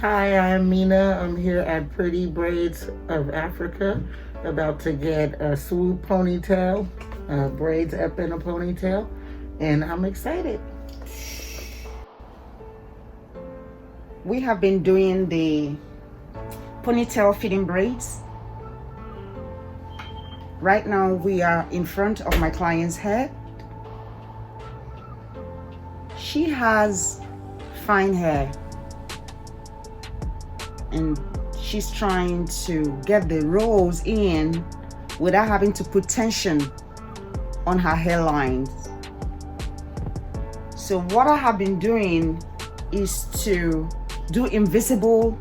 Hi, I'm Mina. I'm here at Pretty Braids of Africa, about to get a swoop ponytail, braids up in a ponytail, and I'm excited. We have been doing the ponytail fitting braids. Right now we are in front of my client's head. She has fine hair and she's trying to get the rolls in without having to put tension on her hairlines. So what I have been doing is to do invisible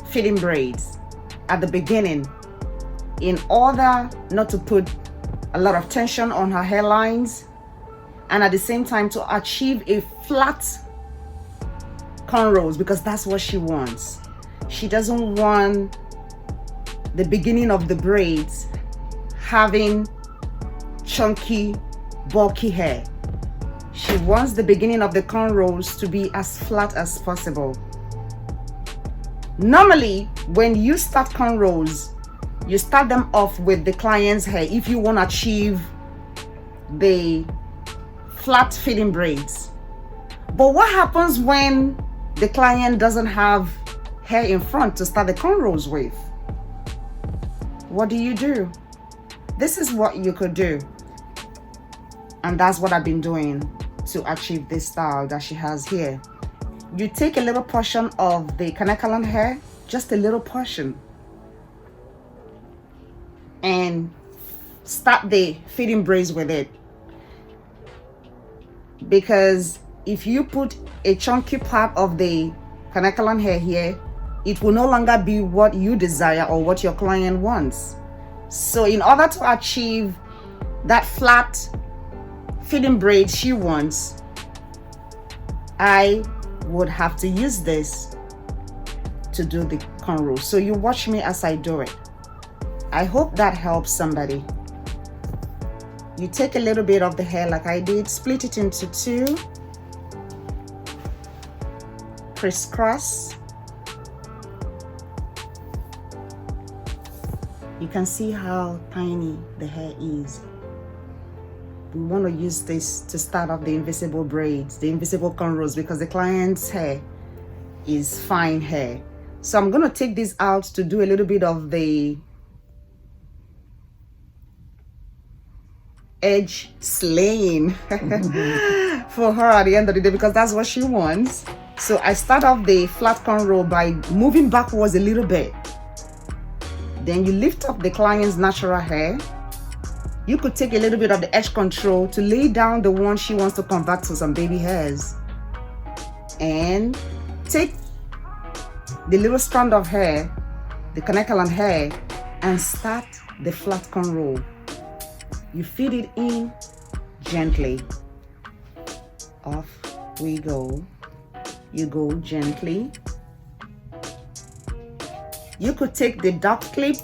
fitting braids at the beginning in order not to put a lot of tension on her hairlines, and at the same time to achieve a flat cornrows, because that's what she wants. She doesn't want the beginning of the braids having chunky, bulky hair. She wants the beginning of the cornrows to be as flat as possible. Normally, when you start cornrows, you start them off with the client's hair if you want to achieve the flat fitting braids. But what happens when the client doesn't have hair in front to start the cornrows with? What do? This is what you could do. And that's what I've been doing to achieve this style that she has here. You take a little portion of the Kanekalan hair, just a little portion, and start the fitting braids with it. Because if you put a chunky part of the Kanekalan hair here, it will no longer be what you desire or what your client wants. So in order to achieve that flat fitting braid she wants, I would have to use this to do the cornrows. So you watch me as I do it. I hope that helps somebody. You take a little bit of the hair like I did, split it into two, crisscross. You can see how tiny the hair is. We want to use this to start off the invisible braids, the invisible cornrows, because the client's hair is fine hair. So I'm going to take this out to do a little bit of the edge slaying for her at the end of the day, because that's what she wants. So I start off the flat cornrow by moving backwards a little bit. Then you lift up the client's natural hair. You could take a little bit of the edge control to lay down the one she wants to convert to some baby hairs. And take the little strand of hair, the Kanekalan hair, and start the flat cornrow. You feed it in gently. Off we go. You go gently. You could take the dot clip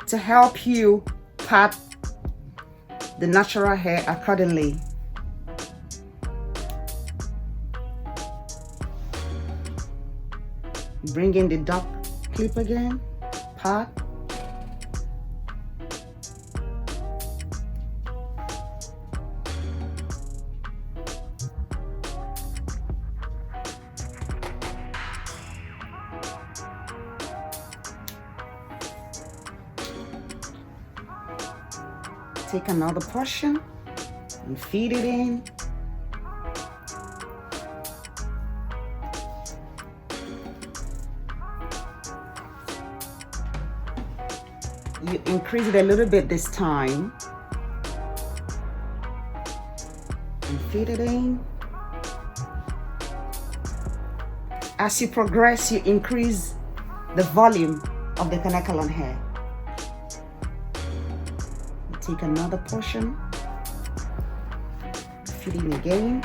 to help you part the natural hair accordingly. Bring in the dot clip again, part. Take another portion and feed it in. You increase it a little bit this time and feed it in. As you progress, you increase the volume of the Kanekalan hair. Take another portion, feed in again.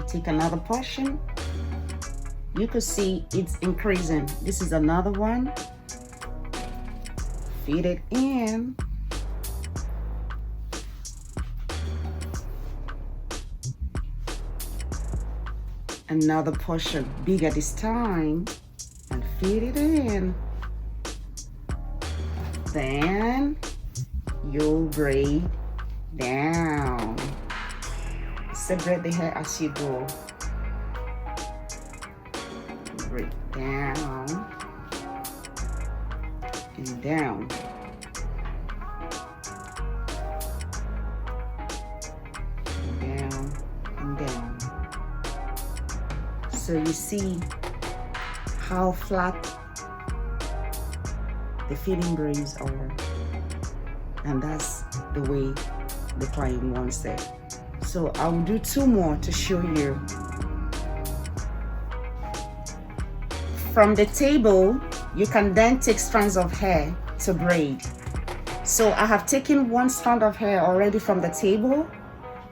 Take another portion, you could see it's increasing. This is another one. Feed it in. Another portion, bigger this time, and feed it in. Then you'll braid down. Separate the hair as you go. Braid down and down. Down and down. So you see how flat the fitting braids are, and that's the way the client wants it. So I will do 2 more to show you. From the table, you can then take strands of hair to braid. So I have taken 1 strand of hair already from the table.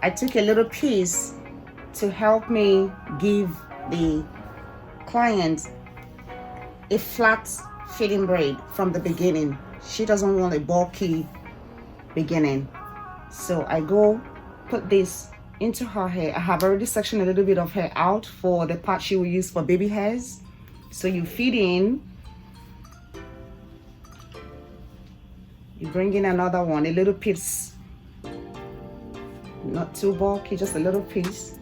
I took a little piece to help me give the client a flat fitting braid from the beginning. She doesn't want a bulky beginning. So I go put this into her hair. I have already sectioned a little bit of hair out for the part she will use for baby hairs. So you feed in, you bring in another one, a little piece, not too bulky, just a little piece.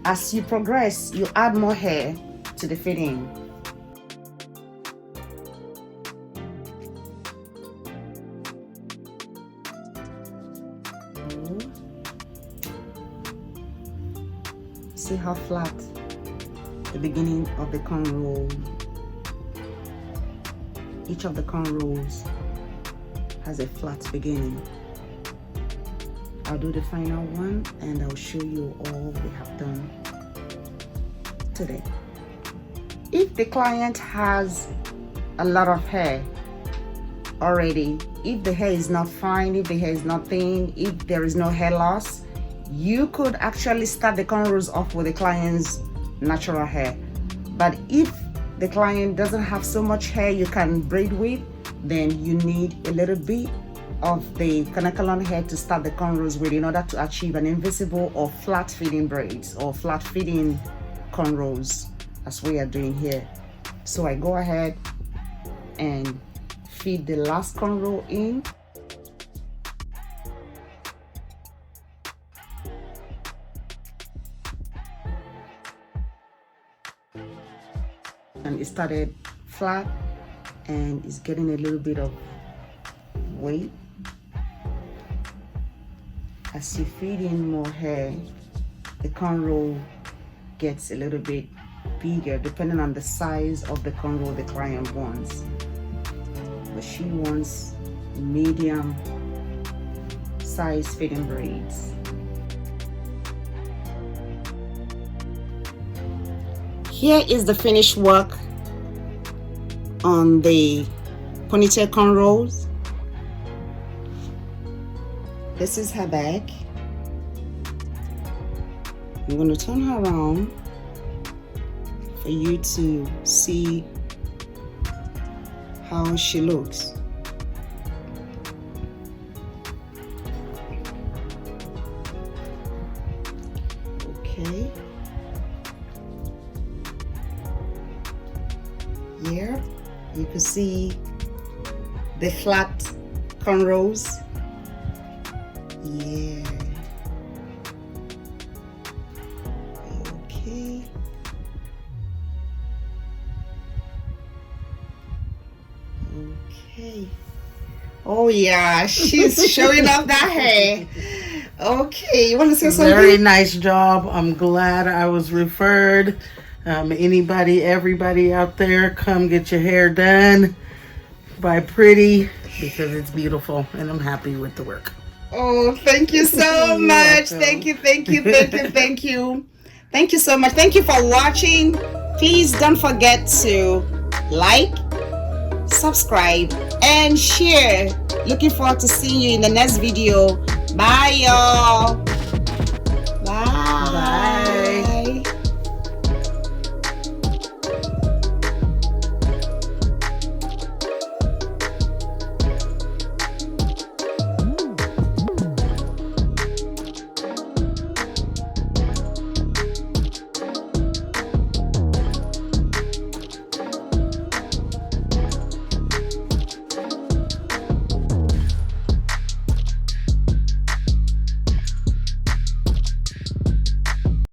As you progress, you add more hair to the fitting. See how flat the beginning of the cornrow. Each of the cornrows has a flat beginning. I'll do the final one and I'll show you all we have done today. If the client has a lot of hair already, if the hair is not fine, if the hair is not thin, if there is no hair loss, you could actually start the cornrows off with the client's natural hair. But if the client doesn't have so much hair you can braid with, then you need a little bit of the Kanekalon hair to start the cornrows with in order to achieve an invisible or flat fitting braids or flat fitting cornrows as we are doing here. So I go ahead and feed the last cornrow in. And it started flat and it's getting a little bit of weight. As you feed in more hair, the cornrow gets a little bit bigger depending on the size of the cornrow the client wants. But she wants medium size fitting braids. Here is the finished work on the ponytail cornrows. This is her back. I'm going to turn her around for you to see how she looks. Okay. Here you can see the flat cornrows. Yeah. Okay. Okay. Oh yeah, she's showing off that hair. Okay, you want to say something? Very nice job. I'm glad I was referred. Everybody out there, come get your hair done by Pretty because it's beautiful and I'm happy with the work. Oh, thank you so much. Thank you, thank you, thank you, thank you. Thank you so much. Thank you for watching. Please don't forget to like, subscribe, and share. Looking forward to seeing you in the next video. Bye, y'all. Bye. Bye.